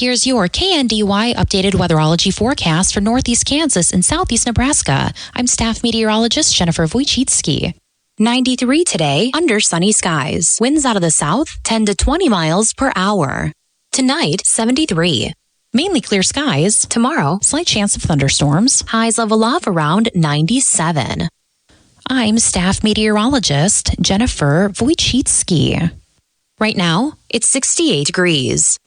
Here's your KNDY updated weatherology forecast for northeast Kansas and southeast Nebraska. I'm staff meteorologist Jennifer Wojcicki. 93 today, under sunny skies. Winds out of the south, 10 to 20 miles per hour. Tonight, 73. Mainly clear skies. Tomorrow, slight chance of thunderstorms. Highs level off around 97. I'm staff meteorologist Jennifer Wojcicki. Right now, it's 68 degrees.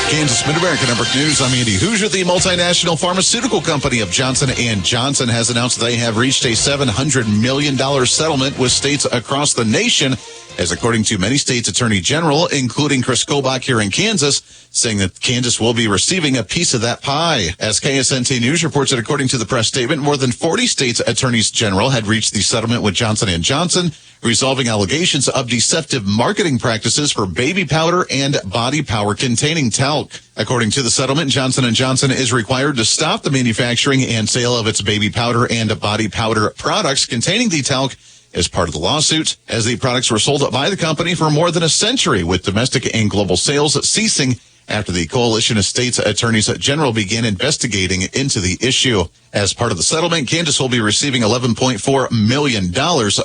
Kansas Mid-America Network News. I'm Andy Hoosier. The multinational pharmaceutical company of Johnson & Johnson has announced they have reached a $700 million settlement with states across the nation, as according to many states' attorney general, including Chris Kobach here in Kansas, saying that Kansas will be receiving a piece of that pie. As KSNT News reports that according to the press statement, more than 40 states' attorneys general had reached the settlement with Johnson & Johnson, resolving allegations of deceptive marketing practices for baby powder and body power containing talc. According to the settlement, Johnson & Johnson is required to stop the manufacturing and sale of its baby powder and body powder products containing the talc as part of the lawsuit, as the products were sold by the company for more than a century, with domestic and global sales ceasing after the Coalition of States Attorneys General began investigating into the issue. As part of the settlement, Kansas will be receiving $11.4 million,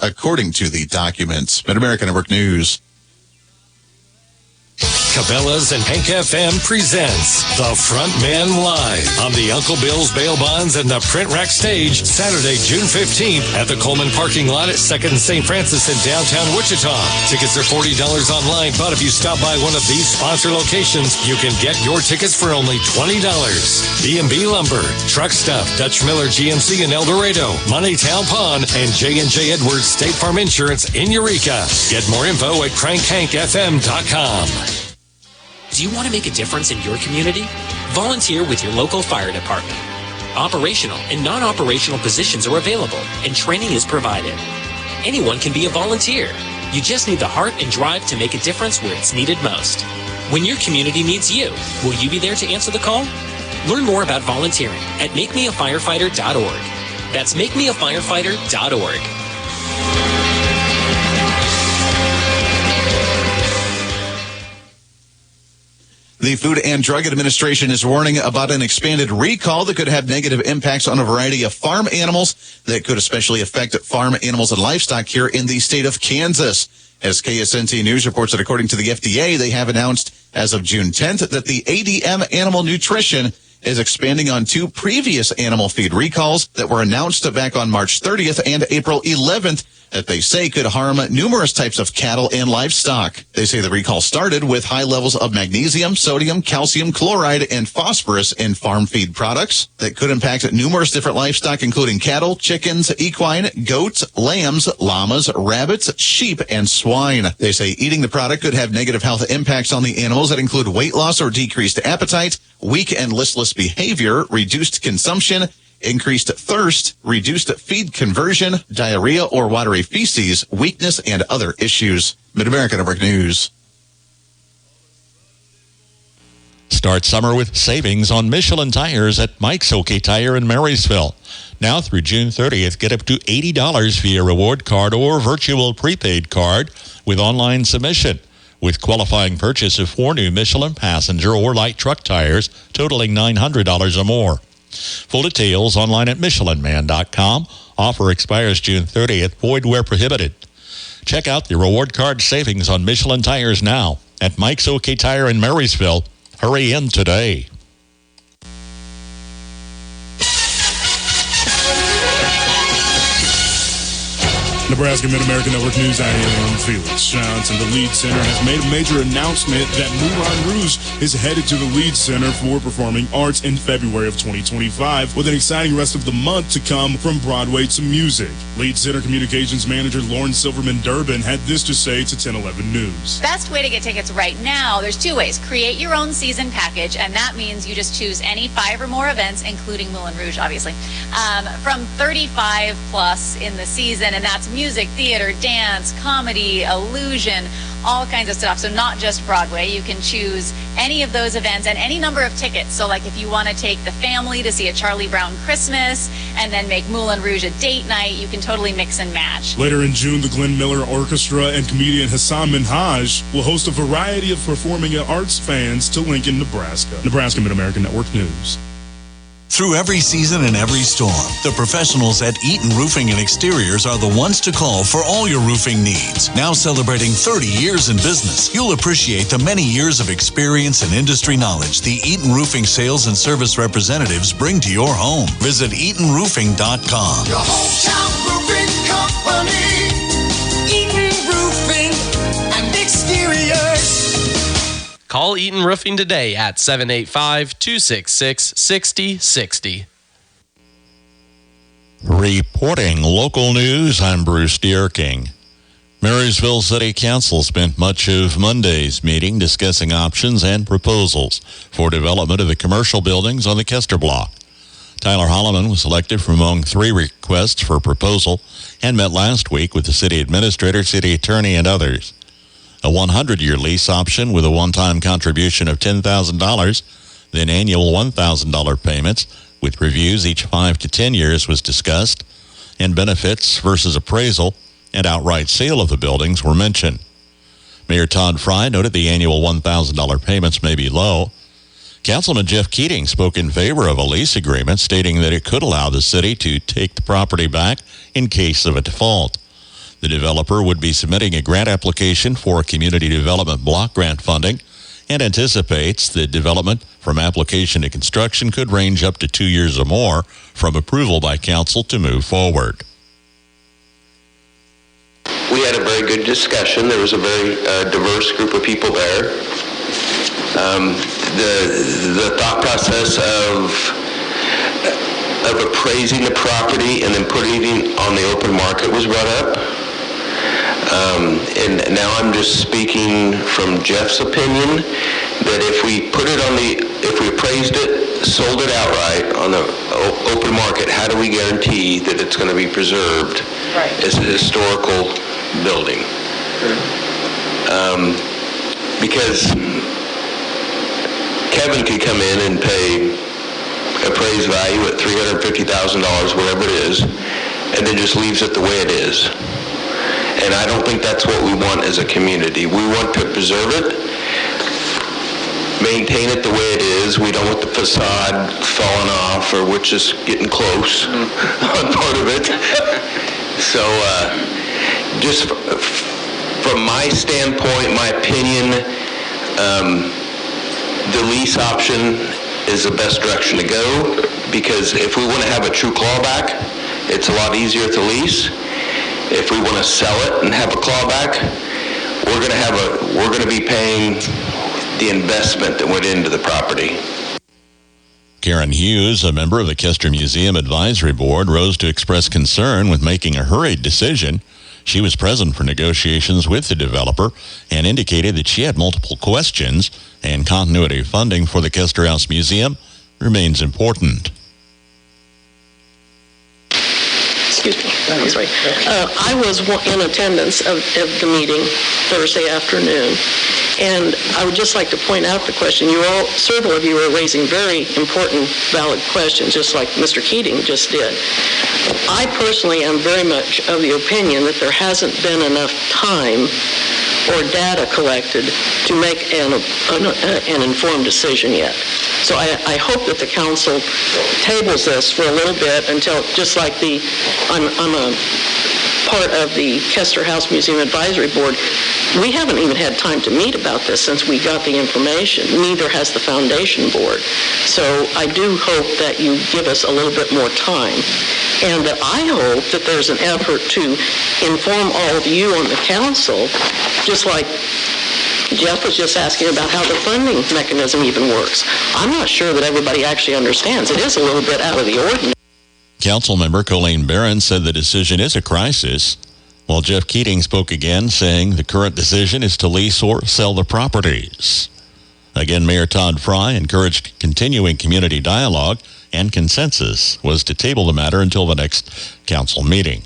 according to the documents. Mid-America Network News. Cabela's and Hank FM presents The Front Man Live on the Uncle Bill's Bail Bonds and the Print Rack Stage, Saturday, June 15th at the Coleman parking lot at 2nd and St. Francis in downtown Wichita. Tickets are $40 online, but if you stop by one of these sponsor locations, you can get your tickets for only $20. B&B Lumber, Truck Stuff, Dutch Miller GMC in El Dorado, Moneytown Pond, and J&J Edwards State Farm Insurance in Eureka. Get more info at crankhankfm.com. Do you want to make a difference in your community? Volunteer with your local fire department. Operational and non-operational positions are available, and training is provided. Anyone can be a volunteer. You just need the heart and drive to make a difference where it's needed most. When your community needs you, will you be there to answer the call? Learn more about volunteering at makemeafirefighter.org. That's makemeafirefighter.org. The Food and Drug Administration is warning about an expanded recall that could have negative impacts on a variety of farm animals that could especially affect farm animals and livestock here in the state of Kansas. As KSNT News reports that according to the FDA, they have announced as of June 10th that the ADM Animal Nutrition is expanding on two previous animal feed recalls that were announced back on March 30th and April 11th that they say could harm numerous types of cattle and livestock. They say the recall started with high levels of magnesium, sodium, calcium chloride, and phosphorus in farm feed products that could impact numerous different livestock, including cattle, chickens, equine, goats, lambs, llamas, rabbits, sheep, and swine. They say eating the product could have negative health impacts on the animals that include weight loss or decreased appetite, weak and listless behavior, reduced consumption, increased thirst, reduced feed conversion, diarrhea or watery feces, weakness, and other issues. Mid-America Network News. Start summer with savings on Michelin tires at Mike's OK Tire in Marysville. Now through June 30th, get up to $80 via reward card or virtual prepaid card with online submission, with qualifying purchase of 4 new Michelin passenger or light truck tires totaling $900 or more. Full details online at MichelinMan.com. Offer expires June 30th. Void where prohibited. Check out the reward card savings on Michelin tires now at Mike's OK Tire in Marysville. Hurry in today. Nebraska Mid-America Network News, I am Felix Johnson. The Lead Center has made a major announcement that Moulin Rouge is headed to the Lead Center for Performing Arts in February of 2025, with an exciting rest of the month to come from Broadway to music. Lead Center Communications Manager Lauren Silverman Durbin had this to say to 1011 News. Best way to get tickets right now, there's 2 ways. Create your own season package, and that means you just choose any 5 or more events, including Moulin Rouge, obviously, from 35 plus in the season, and that's music, theater, dance, comedy, illusion, all kinds of stuff. So not just Broadway. You can choose any of those events and any number of tickets. So like if you want to take the family to see a Charlie Brown Christmas and then make Moulin Rouge a date night, you can totally mix and match. Later in June, the Glenn Miller Orchestra and comedian Hassan Minhaj will host a variety of performing arts fans to Lincoln, Nebraska. Nebraska Mid-American Network News. Through every season and every storm, the professionals at Eaton Roofing and Exteriors are the ones to call for all your roofing needs. Now celebrating 30 years in business, you'll appreciate the many years of experience and industry knowledge the Eaton Roofing sales and service representatives bring to your home. Visit EatonRoofing.com. Your hometown roofing company, Eaton Roofing and Exteriors. Call Eaton Roofing today at 785-266-6060. Reporting local news, I'm Bruce Deerking. Marysville City Council spent much of Monday's meeting discussing options and proposals for development of the commercial buildings on the Kester Block. Tyler Holloman was selected from among 3 requests for proposal and met last week with the city administrator, city attorney, and others. A 100-year lease option with a one-time contribution of $10,000, then annual $1,000 payments with reviews each 5 to 10 years was discussed, and benefits versus appraisal and outright sale of the buildings were mentioned. Mayor Todd Fry noted the annual $1,000 payments may be low. Councilman Jeff Keating spoke in favor of a lease agreement, stating that it could allow the city to take the property back in case of a default. The developer would be submitting a grant application for community development block grant funding and anticipates the development from application to construction could range up to 2 years or more from approval by council to move forward. We had a very good discussion. There was a very diverse group of people there. The thought process of appraising the property and then putting it on the open market was brought up. And now I'm just speaking from Jeff's opinion that if we appraised it, sold it outright on the open market, how do we guarantee that it's going to be preserved as a historical building? Because Kevin could come in and pay appraised value at $350,000, whatever it is, and then just leaves it the way it is. And I don't think that's what we want as a community. We want to preserve it, maintain it the way it is. We don't want the facade falling off, or which is getting close on part of it. So just from my standpoint, my opinion, the lease option is the best direction to go, because if we want to have a true clawback, it's a lot easier to lease. If we want to sell it and have a clawback, we're going to be paying the investment that went into the property. Karen Hughes, a member of the Kester Museum Advisory Board, rose to express concern with making a hurried decision. She was present for negotiations with the developer and indicated that she had multiple questions, and continuity of funding for the Kester House Museum remains important. Excuse me. I'm sorry. I was in attendance of the meeting Thursday afternoon, and I would just like to point out the question. Several of you are raising very important, valid questions, just like Mr. Keating just did. I personally am very much of the opinion that there hasn't been enough time or data collected to make an informed decision yet. So I hope that the council tables this for a little bit until, just like I'm a part of the Kester House Museum Advisory Board. We haven't even had time to meet about this since we got the information. Neither has the foundation board. So I do hope that you give us a little bit more time. And that I hope that there's an effort to inform all of you on the council, just like Jeff was just asking about how the funding mechanism even works. I'm not sure that everybody actually understands. It is a little bit out of the ordinary. Councilmember Colleen Barron said the decision is a crisis, while Jeff Keating spoke again, saying the current decision is to lease or sell the properties. Again, Mayor Todd Fry encouraged continuing community dialogue, and consensus was to table the matter until the next council meeting.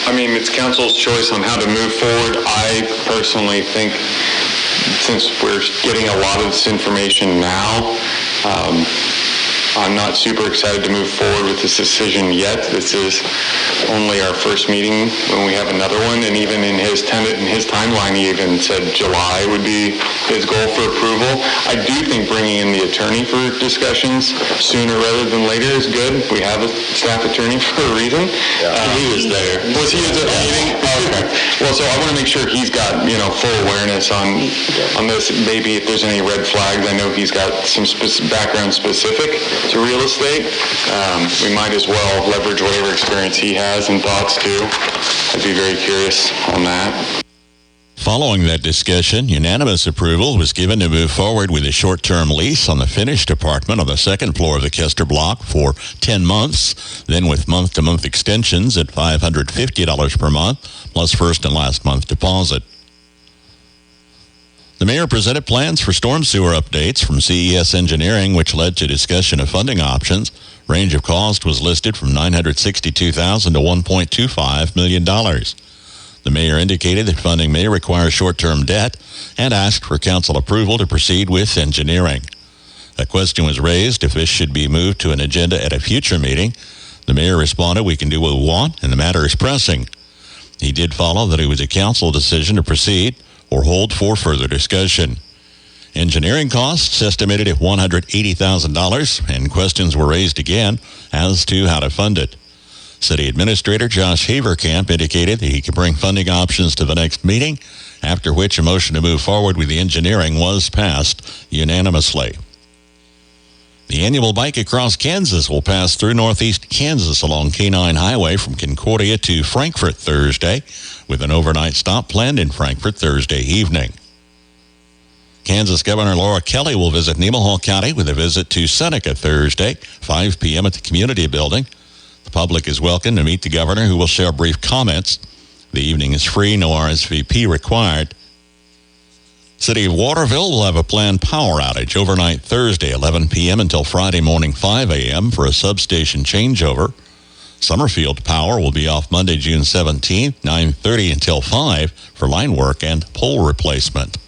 I mean, it's council's choice on how to move forward. I personally think, since we're getting a lot of this information now, I'm not super excited to move forward with this decision yet. This is only our first meeting when we have another one, and even in his timeline, he even said July would be his goal for approval. I do think bringing in the attorney for discussions sooner rather than later is good. We have a staff attorney for a reason. He was there. Was he at the meeting? Okay. Well, so I want to make sure he's got, full awareness on this. Maybe if there's any red flags, I know he's got some background specific to real estate. We might as well leverage whatever experience he has and thoughts too. I'd be very curious on that. Following that discussion, unanimous approval was given to move forward with a short-term lease on the finished apartment on the second floor of the Kester block for 10 months, then with month-to-month extensions at $550 per month, plus first and last month deposit. The mayor presented plans for storm sewer updates from CES Engineering, which led to discussion of funding options. Range of cost was listed from $962,000 to $1.25 million. The mayor indicated that funding may require short-term debt and asked for council approval to proceed with engineering. A question was raised if this should be moved to an agenda at a future meeting. The mayor responded, "We can do what we want, and the matter is pressing." He did follow that it was a council decision to proceed or hold for further discussion. Engineering costs estimated at $180,000, and questions were raised again as to how to fund it. City Administrator Josh Haverkamp indicated that he could bring funding options to the next meeting, after which a motion to move forward with the engineering was passed unanimously. The annual Bike Across Kansas will pass through northeast Kansas along K-9 Highway from Concordia to Frankfort Thursday, with an overnight stop planned in Frankfort Thursday evening. Kansas Governor Laura Kelly will visit Nemaha County with a visit to Seneca Thursday, 5 p.m. at the Community Building. The public is welcome to meet the governor, who will share brief comments. The evening is free, no RSVP required. City of Waterville will have a planned power outage overnight Thursday, 11 p.m. until Friday morning, 5 a.m. for a substation changeover. Summerfield Power will be off Monday, June 17th, 9:30 until 5 for line work and pole replacement.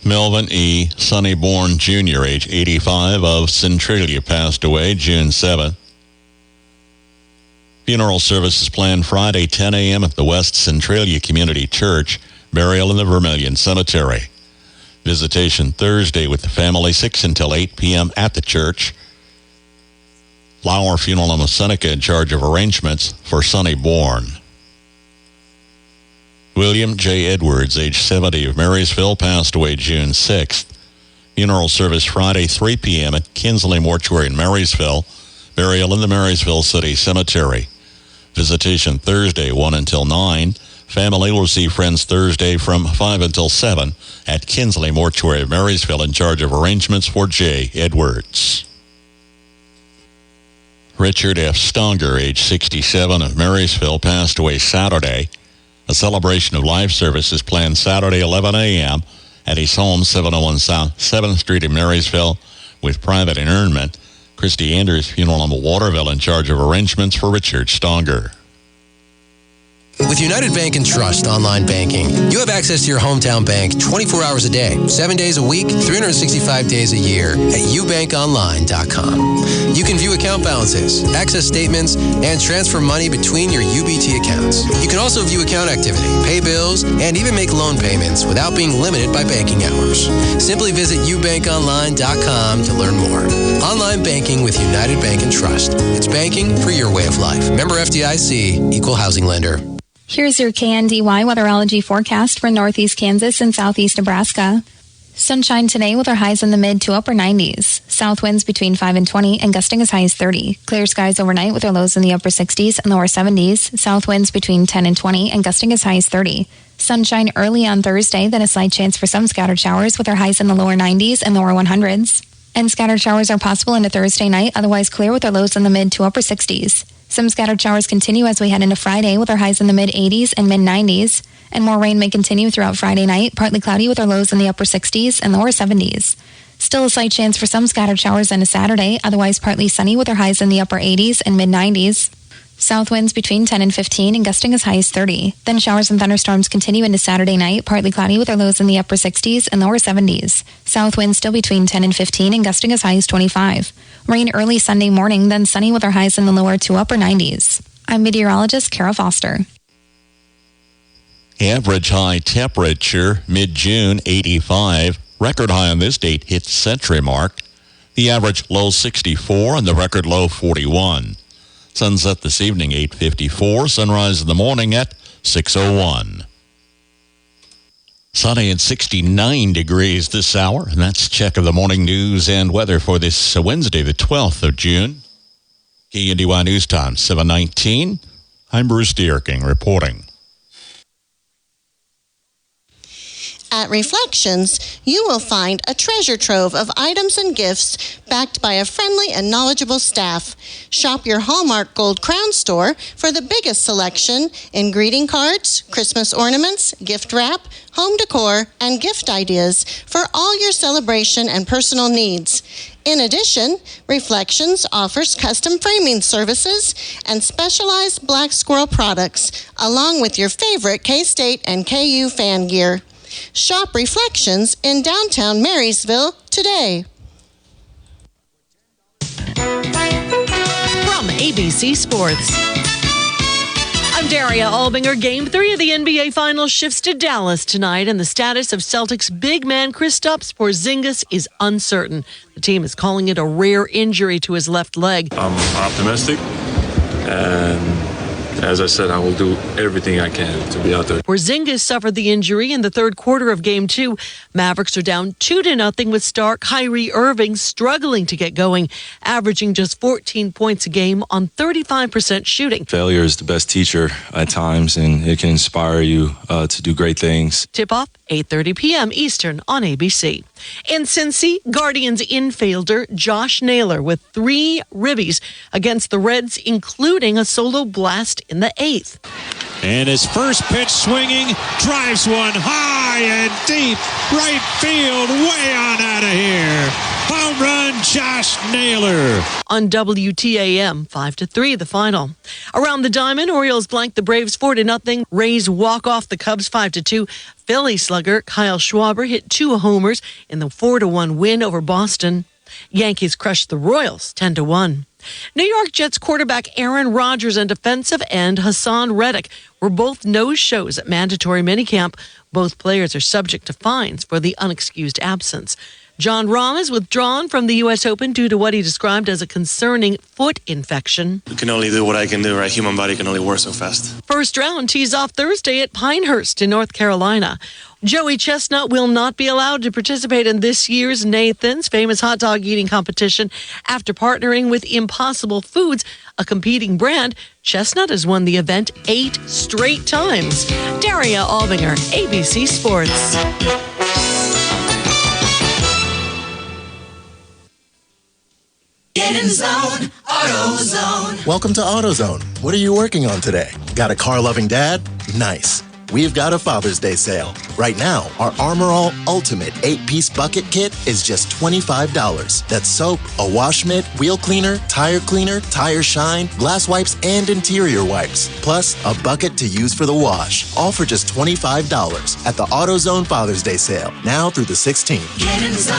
Melvin E. Sonnyborn Jr., age 85, of Centralia, passed away June 7th. Funeral service is planned Friday, 10 a.m. at the West Centralia Community Church, burial in the Vermilion Cemetery. Visitation Thursday with the family, 6 until 8 p.m. at the church. Flower Funeral Home of Seneca in charge of arrangements for Sonnyborn. William J. Edwards, age 70, of Marysville, passed away June 6th. Funeral service Friday, 3 p.m. at Kinsley Mortuary in Marysville. Burial in the Marysville City Cemetery. Visitation Thursday, 1 until 9. Family will see friends Thursday from 5 until 7 at Kinsley Mortuary of Marysville in charge of arrangements for J. Edwards. Richard F. Stonger, age 67, of Marysville, passed away Saturday. A celebration of life service is planned Saturday, 11 a.m. at his home, 701 South 7th Street in Marysville, with private interment. Christy Anders, Funeral Home of Waterville, in charge of arrangements for Richard Stonger. With United Bank and Trust online banking, you have access to your hometown bank 24 hours a day, 7 days a week, 365 days a year at ubankonline.com. You can view account balances, access statements, and transfer money between your UBT accounts. You can also view account activity, pay bills, and even make loan payments without being limited by banking hours. Simply visit ubankonline.com to learn more. Online banking with United Bank and Trust. It's banking for your way of life. Member FDIC, Equal Housing Lender. Here's your KNDY weatherology forecast for northeast Kansas and southeast Nebraska. Sunshine today with our highs in the mid to upper 90s. South winds between 5 and 20 and gusting as high as 30. Clear skies overnight with our lows in the upper 60s and lower 70s. South winds between 10 and 20 and gusting as high as 30. Sunshine early on Thursday, then a slight chance for some scattered showers with our highs in the lower 90s and lower 100s. And scattered showers are possible into Thursday night, otherwise clear with our lows in the mid to upper 60s. Some scattered showers continue as we head into Friday with our highs in the mid-80s and mid-90s. And more rain may continue throughout Friday night, partly cloudy with our lows in the upper 60s and lower 70s. Still a slight chance for some scattered showers into Saturday, otherwise partly sunny with our highs in the upper 80s and mid-90s. South winds between 10 and 15 and gusting as high as 30. Then showers and thunderstorms continue into Saturday night, partly cloudy with our lows in the upper 60s and lower 70s. South winds still between 10 and 15 and gusting as high as 25. Rain early Sunday morning, then sunny with our highs in the lower to upper 90s. I'm meteorologist Kara Foster. Average high temperature, mid-June, 85. Record high on this date hits century mark. The average low 64 and the record low 41. Sunset this evening, 8:54. Sunrise in the morning at 6:01. Sunny and 69 degrees this hour. And that's check of the morning news and weather for this Wednesday, the 12th of June. KNDY News Time, 7:19. I'm Bruce Deerking reporting. At Reflections, you will find a treasure trove of items and gifts backed by a friendly and knowledgeable staff. Shop your Hallmark Gold Crown store for the biggest selection in greeting cards, Christmas ornaments, gift wrap, home decor, and gift ideas for all your celebration and personal needs. In addition, Reflections offers custom framing services and specialized Black Squirrel products, along with your favorite K-State and KU fan gear. Shop Reflections in downtown Marysville today. From ABC Sports, I'm Daria Albinger. Game 3 of the NBA Finals shifts to Dallas tonight, and the status of Celtics big man Kristaps Porzingis is uncertain. The team is calling it a rare injury to his left leg. I'm optimistic, and as I said, I will do everything I can to be out there. Porzingis suffered the injury in the third quarter of Game 2. Mavericks are down 2-0 with star Kyrie Irving struggling to get going, averaging just 14 points a game on 35% shooting. Failure is the best teacher at times, and it can inspire you to do great things. Tip-off, 8:30 p.m. Eastern on ABC. In Cincy, Guardians infielder Josh Naylor with 3 ribbies against the Reds, including a solo blast in the 8th. And his first pitch swinging, drives one high and deep, right field, way on out of here. Home run, Josh Naylor. On WTAM, 5-3, the final. Around the diamond, Orioles blanked the Braves 4-0. Rays walk off the Cubs 5-2. Philly slugger Kyle Schwarber hit 2 homers in the 4-1 win over Boston. Yankees crushed the Royals 10-1. New York Jets quarterback Aaron Rodgers and defensive end Hassan Reddick were both no-shows at mandatory minicamp. Both players are subject to fines for the unexcused absence. John Rahm is withdrawn from the U.S. Open due to what he described as a concerning foot infection. You can only do what I can do, right? Human body can only work so fast. First round tees off Thursday at Pinehurst in North Carolina. Joey Chestnut will not be allowed to participate in this year's Nathan's famous hot dog eating competition after partnering with Impossible Foods, a competing brand. Chestnut has won the event 8 straight times. Daria Albinger, ABC Sports. Get in the zone, AutoZone. Welcome to AutoZone. What are you working on today? Got a car-loving dad? Nice. We've got a Father's Day sale. Right now, our Armor All Ultimate 8-piece bucket kit is just $25. That's soap, a wash mitt, wheel cleaner, tire shine, glass wipes, and interior wipes. Plus, a bucket to use for the wash. All for just $25 at the AutoZone Father's Day sale. Now through the 16th. Get in the zone,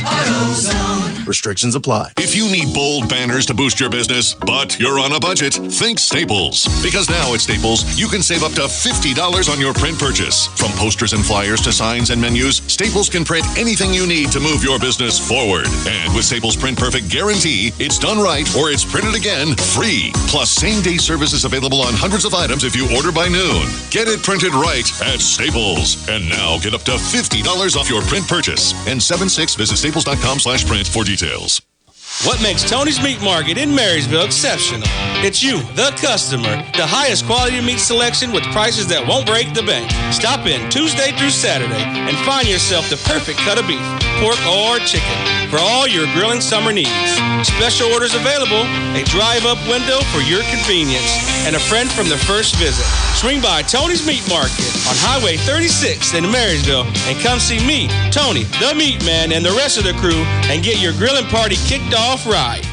AutoZone. Restrictions apply. If you need bold banners to boost your business, but you're on a budget, think Staples. Because now at Staples, you can save up to $50 on your print purchase. From posters and flyers to signs and menus, Staples can print anything you need to move your business forward. And with Staples Print Perfect Guarantee, it's done right or it's printed again free. Plus, same-day service is available on hundreds of items if you order by noon. Get it printed right at Staples. And now get up to $50 off your print purchase. And 76, visit staples.com/print for details. What makes Tony's Meat Market in Marysville exceptional? It's you, the customer. The highest quality meat selection with prices that won't break the bank. Stop in Tuesday through Saturday and find yourself the perfect cut of beef, pork, or chicken for all your grilling summer needs. Special orders available, a drive-up window for your convenience, and a friend from the first visit. Swing by Tony's Meat Market on Highway 36 in Marysville and come see me, Tony, the Meat Man, and the rest of the crew and get your grilling party kicked off right.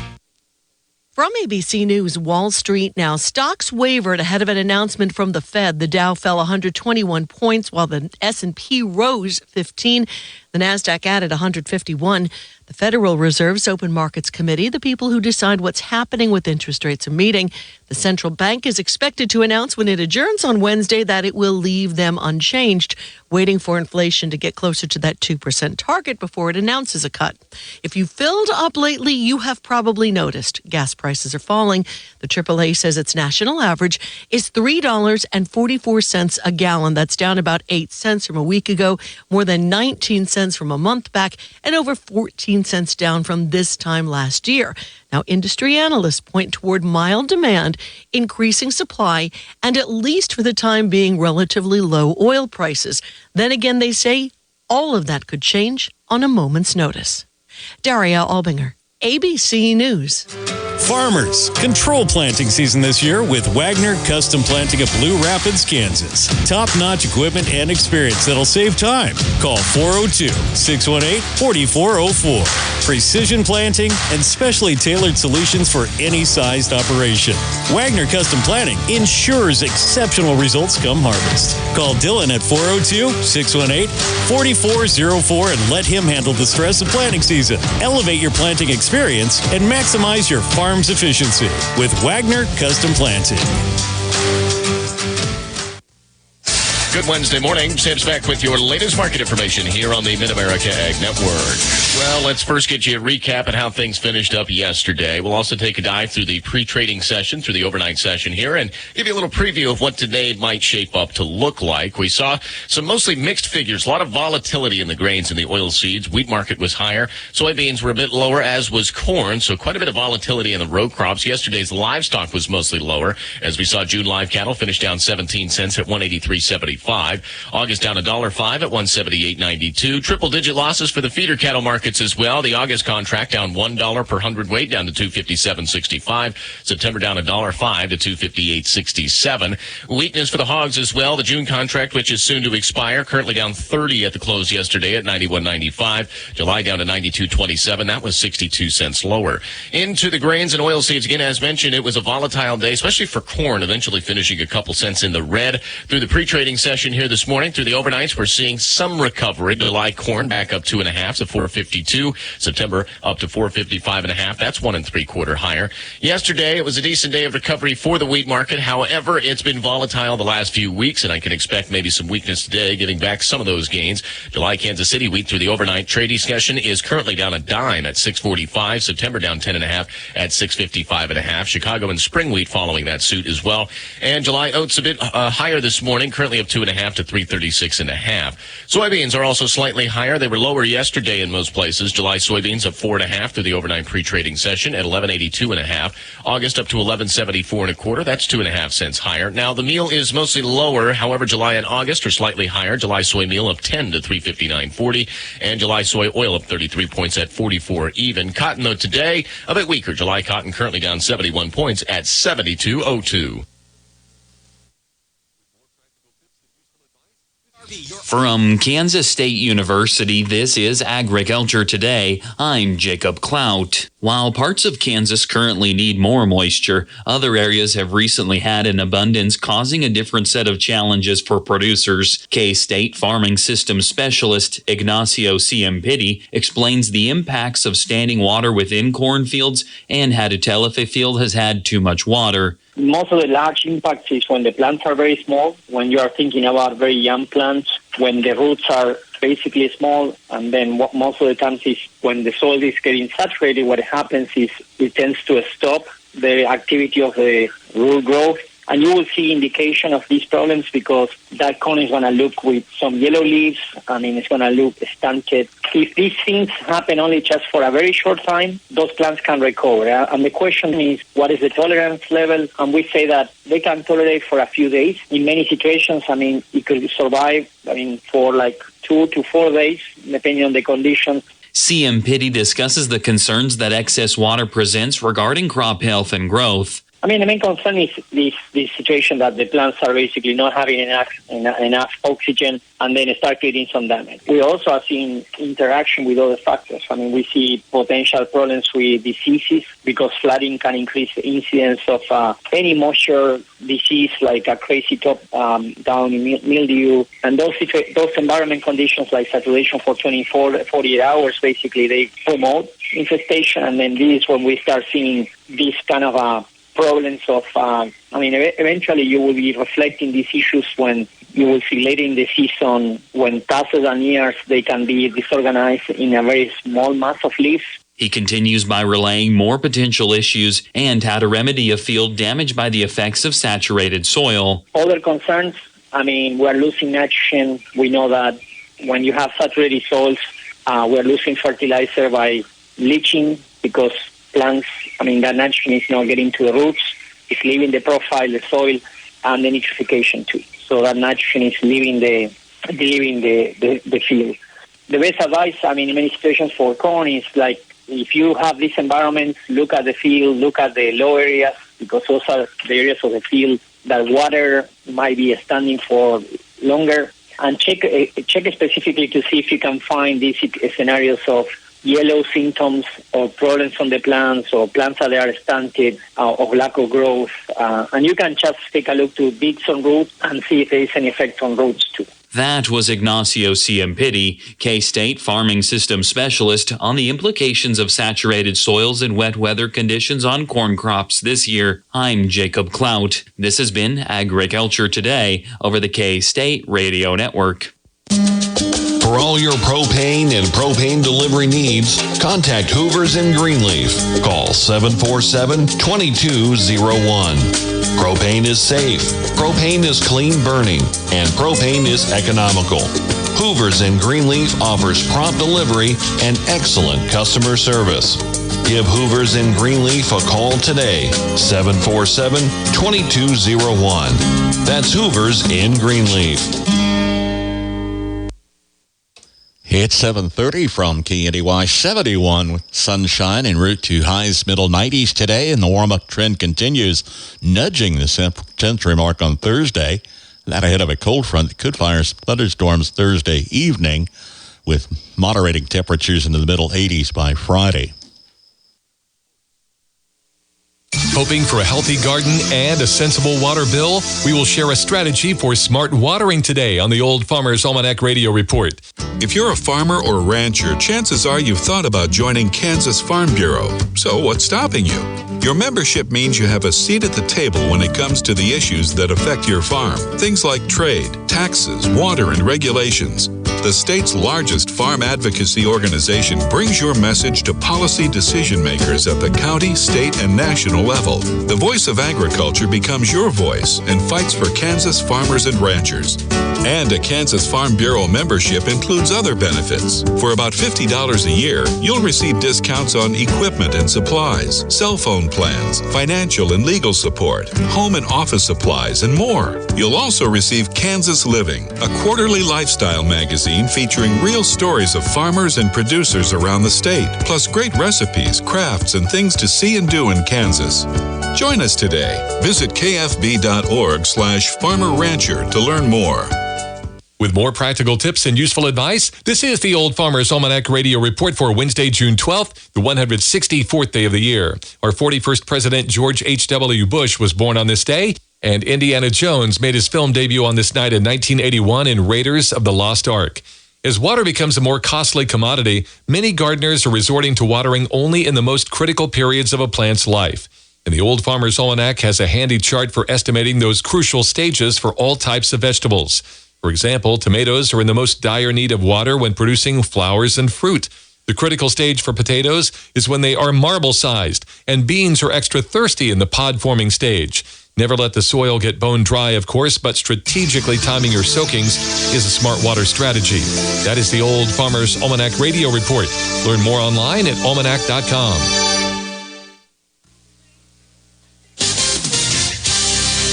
From ABC News, Wall Street now. Stocks wavered ahead of an announcement from the Fed. The Dow fell 121 points while the S&P rose 15. The Nasdaq added 151. The Federal Reserve's Open Markets Committee, the people who decide what's happening with interest rates, are meeting. The central bank is expected to announce when it adjourns on Wednesday that it will leave them unchanged, waiting for inflation to get closer to that 2% target before it announces a cut. If you filled up lately, you have probably noticed gas prices are falling. The AAA says its national average is $3.44 a gallon. That's down about 8 cents from a week ago, more than 19 cents from a month back, and over 14 cents down from this time last year. Now, industry analysts point toward mild demand, increasing supply, and at least for the time being, relatively low oil prices. Then again, they say all of that could change on a moment's notice. Daria Albinger, ABC News. Farmers, control planting season this year with Wagner Custom Planting of Blue Rapids, Kansas. Top-notch equipment and experience that'll save time. Call 402-618-4404. Precision planting and specially tailored solutions for any sized operation. Wagner Custom Planting ensures exceptional results come harvest. Call Dylan at 402-618-4404 and let him handle the stress of planting season. Elevate your planting experience and maximize your farm's efficiency with Wagner Custom Planting. Good Wednesday morning. Sam's back with your latest market information here on the Mid-America Ag Network. Well, let's first get you a recap of how things finished up yesterday. We'll also take a dive through the pre-trading session, through the overnight session here, and give you a little preview of what today might shape up to look like. We saw some mostly mixed figures, a lot of volatility in the grains and the oilseeds. Wheat market was higher. Soybeans were a bit lower, as was corn, so quite a bit of volatility in the row crops. Yesterday's livestock was mostly lower, as we saw June live cattle finish down 17 cents at 183.75. August down $1.05 at 178.92. Triple-digit losses for the feeder cattle markets as well. The August contract down $1 per hundredweight down to 257.65. September down $1.05 to 258.67. Weakness for the hogs as well. The June contract, which is soon to expire, currently down 30 at the close yesterday at 91.95. July down to 92.27. That was 62 cents lower. Into the grains and oilseeds again, as mentioned, it was a volatile day, especially for corn, eventually finishing a couple cents in the red through the pre-trading session here this morning. Through the overnights, we're seeing some recovery. July corn back up 2.5 to 452. September up to 455.5. That's 1 3/4 higher. Yesterday, it was a decent day of recovery for the wheat market. However, it's been volatile the last few weeks, and I can expect maybe some weakness today, getting back some of those gains. July Kansas City wheat through the overnight trading session is currently down a dime at 645. September down 10.5 at 655.5. Chicago and spring wheat following that suit as well. And July oats a bit higher this morning, currently up 2.5 to 336.5. Soybeans are also slightly higher. They were lower yesterday in most places. July soybeans up 4.5 through the overnight pre-trading session at 1182.5. August up to 1174.25. That's 2.5 cents higher. Now the meal is mostly lower. However, July and August are slightly higher. July soy meal up 10 to 359.40, and July soy oil up 33 points at 44 even. Cotton though today a bit weaker. July cotton currently down 71 points at 72.02. From Kansas State University, this is Agriculture Today. I'm Jacob Clout. While parts of Kansas currently need more moisture, other areas have recently had an abundance, causing a different set of challenges for producers. K-State Farming Systems Specialist Ignacio Ciampiti explains the impacts of standing water within cornfields and how to tell if a field has had too much water. Most of the large impacts is when the plants are very small, when you are thinking about very young plants, when the roots are basically small, and then what most of the times is when the soil is getting saturated, what happens is it tends to stop the activity of the root growth, And you will see indication of these problems because that cone is going to look with some yellow leaves. I mean, it's going to look stunted. If these things happen only just for a very short time, those plants can recover. And the question is, what is the tolerance level? And we say that they can tolerate for a few days. In many situations, I mean, it could survive, for like 2 to 4 days, depending on the conditions. CM Pitty discusses the concerns that excess water presents regarding crop health and growth. I mean, the main concern is this situation that the plants are basically not having enough oxygen and then start creating some damage. We also are seeing interaction with other factors. I mean, we see potential problems with diseases because flooding can increase the incidence of any moisture disease like a crazy top downy mildew. And those environment conditions like saturation for 48 hours, basically, they promote infestation. And then this is when we start seeing this kind of problems of, eventually you will be reflecting these issues when you will see later in the season when tassels and ears, they can be disorganized in a very small mass of leaves. He continues by relaying more potential issues and how to remedy a field damaged by the effects of saturated soil. Other concerns, we're losing nitrogen. We know that when you have saturated soils, we're losing fertilizer by leaching because plants, that nitrogen is not getting to the roots, it's leaving the profile, the soil, and the nitrification too. So that nitrogen is leaving the field. The best advice, in many situations for corn is like, if you have this environment, look at the field, look at the low areas, because those are the areas of the field that water might be standing for longer, and check specifically to see if you can find these scenarios of yellow symptoms or problems on the plants or plants that are stunted of lack of growth. And you can just take a look to bits on roots and see if there is any effect on roots too. That was Ignacio Ciampiti, K-State Farming System Specialist, on the implications of saturated soils and wet weather conditions on corn crops this year. I'm Jacob Clout. This has been Agriculture Today over the K-State Radio Network. For all your propane and propane delivery needs, contact Hoover's in Greenleaf. Call 747-2201. Propane is safe, propane is clean burning, and propane is economical. Hoover's in Greenleaf offers prompt delivery and excellent customer service. Give Hoover's in Greenleaf a call today, 747-2201. That's Hoover's in Greenleaf. It's 7:30 from KNDY 71 with sunshine en route to highs middle 90s today, and the warm-up trend continues, nudging the century mark on Thursday. That ahead of a cold front that could fire thunderstorms Thursday evening with moderating temperatures into the middle 80s by Friday. Hoping for a healthy garden and a sensible water bill? We will share a strategy for smart watering today on the Old Farmer's Almanac Radio Report. If you're a farmer or rancher, chances are you've thought about joining Kansas Farm Bureau. So what's stopping you? Your membership means you have a seat at the table when it comes to the issues that affect your farm. Things like trade, taxes, water, and regulations. The state's largest farm advocacy organization brings your message to policy decision makers at the county, state, and national level. The voice of agriculture becomes your voice and fights for Kansas farmers and ranchers. And a Kansas Farm Bureau membership includes other benefits. For about $50 a year, you'll receive discounts on equipment and supplies, cell phone plans, financial and legal support, home and office supplies, and more. You'll also receive Kansas Living, a quarterly lifestyle magazine featuring real stories of farmers and producers around the state, plus great recipes, crafts, and things to see and do in Kansas. Join us today. Visit kfb.org/farmer-rancher to learn more. With more practical tips and useful advice, this is the Old Farmer's Almanac Radio Report for Wednesday, June 12th, the 164th day of the year. Our 41st President, George H.W. Bush, was born on this day, and Indiana Jones made his film debut on this night in 1981 in Raiders of the Lost Ark. As water becomes a more costly commodity, many gardeners are resorting to watering only in the most critical periods of a plant's life. And the Old Farmer's Almanac has a handy chart for estimating those crucial stages for all types of vegetables. For example, tomatoes are in the most dire need of water when producing flowers and fruit. The critical stage for potatoes is when they are marble-sized, and beans are extra thirsty in the pod-forming stage. Never let the soil get bone dry, of course, but strategically timing your soakings is a smart water strategy. That is the Old Farmer's Almanac Radio Report. Learn more online at almanac.com.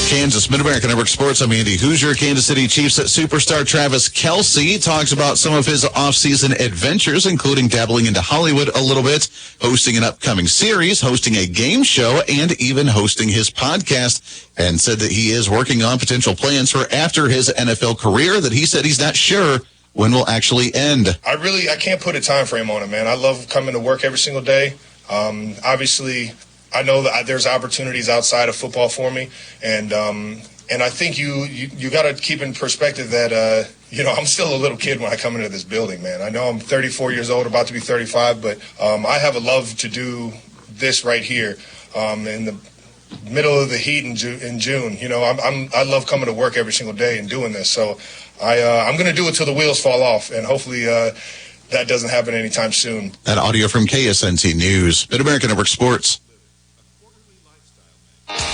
Kansas Mid-America Network Sports. I'm Andy Hoosier. Kansas City Chiefs superstar Travis Kelce talks about some of his offseason adventures, including dabbling into Hollywood a little bit, hosting an upcoming series, hosting a game show, and even hosting his podcast, and said that he is working on potential plans for after his NFL career that he said he's not sure when will actually end. I can't put a time frame on it, man. I love coming to work every single day. Obviously, I know that there's opportunities outside of football for me, and I think you got to keep in perspective that I'm still a little kid when I come into this building, man. I know I'm 34 years old, about to be 35, but I have a love to do this right here in the middle of the heat in June. I love coming to work every single day and doing this, so I'm going to do it till the wheels fall off, and hopefully that doesn't happen anytime soon. That audio from KSNT News, Mid-America Network Sports.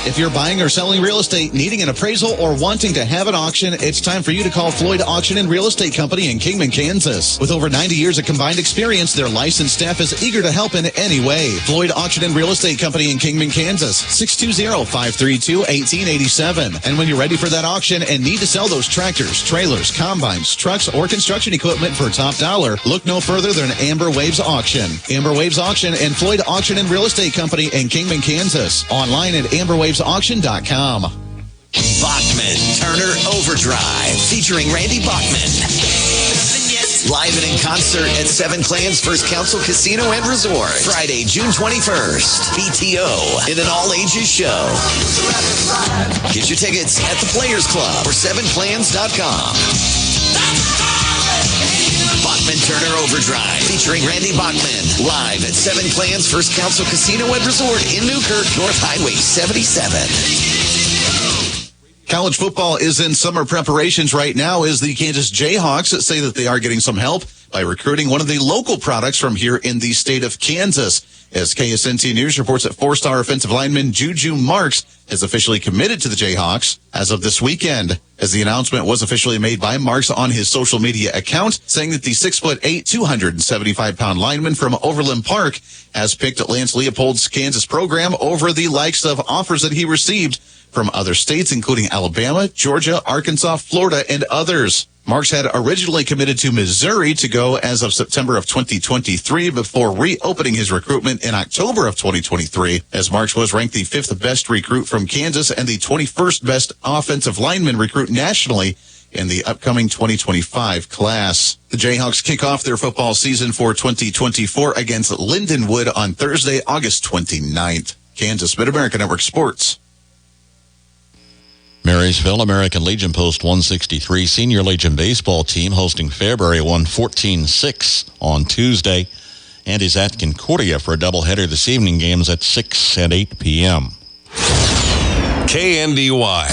If you're buying or selling real estate, needing an appraisal, or wanting to have an auction, it's time for you to call Floyd Auction and Real Estate Company in Kingman, Kansas. With over 90 years of combined experience, their licensed staff is eager to help in any way. Floyd Auction and Real Estate Company in Kingman, Kansas, 620-532-1887. And when you're ready for that auction and need to sell those tractors, trailers, combines, trucks, or construction equipment for top dollar, look no further than Amber Waves Auction. Amber Waves Auction and Floyd Auction and Real Estate Company in Kingman, Kansas. Online at amberwavesauction.com. Bachman Turner Overdrive, featuring Randy Bachman. Live and in concert at Seven Clans First Council Casino and Resort. Friday, June 21st. BTO in an all-ages show. Get your tickets at the Players Club or 7clans.com. Bachman Turner Overdrive, featuring Randy Bachman. Live at Seven Clans First Council Casino and Resort in Newkirk, North Highway 77. College football is in summer preparations right now as the Kansas Jayhawks say that they are getting some help by recruiting one of the local products from here in the state of Kansas. As KSNT News reports that four-star offensive lineman Juju Marks has officially committed to the Jayhawks as of this weekend, as the announcement was officially made by Marks on his social media account, saying that the 6'8", 275-pound lineman from Overland Park has picked Lance Leopold's Kansas program over the likes of offers that he received from other states, including Alabama, Georgia, Arkansas, Florida, and others. Marks had originally committed to Missouri to go as of September of 2023 before reopening his recruitment in October of 2023, as Marks was ranked the 5th best recruit from Kansas and the 21st best offensive lineman recruit nationally in the upcoming 2025 class. The Jayhawks kick off their football season for 2024 against Lindenwood on Thursday, August 29th. Kansas Mid-America Network Sports. Marysville American Legion Post 163 Senior Legion baseball team hosting Fairbury won 14-6 on Tuesday and is at Concordia for a doubleheader this evening. Games at 6 and 8 p.m. KNDY.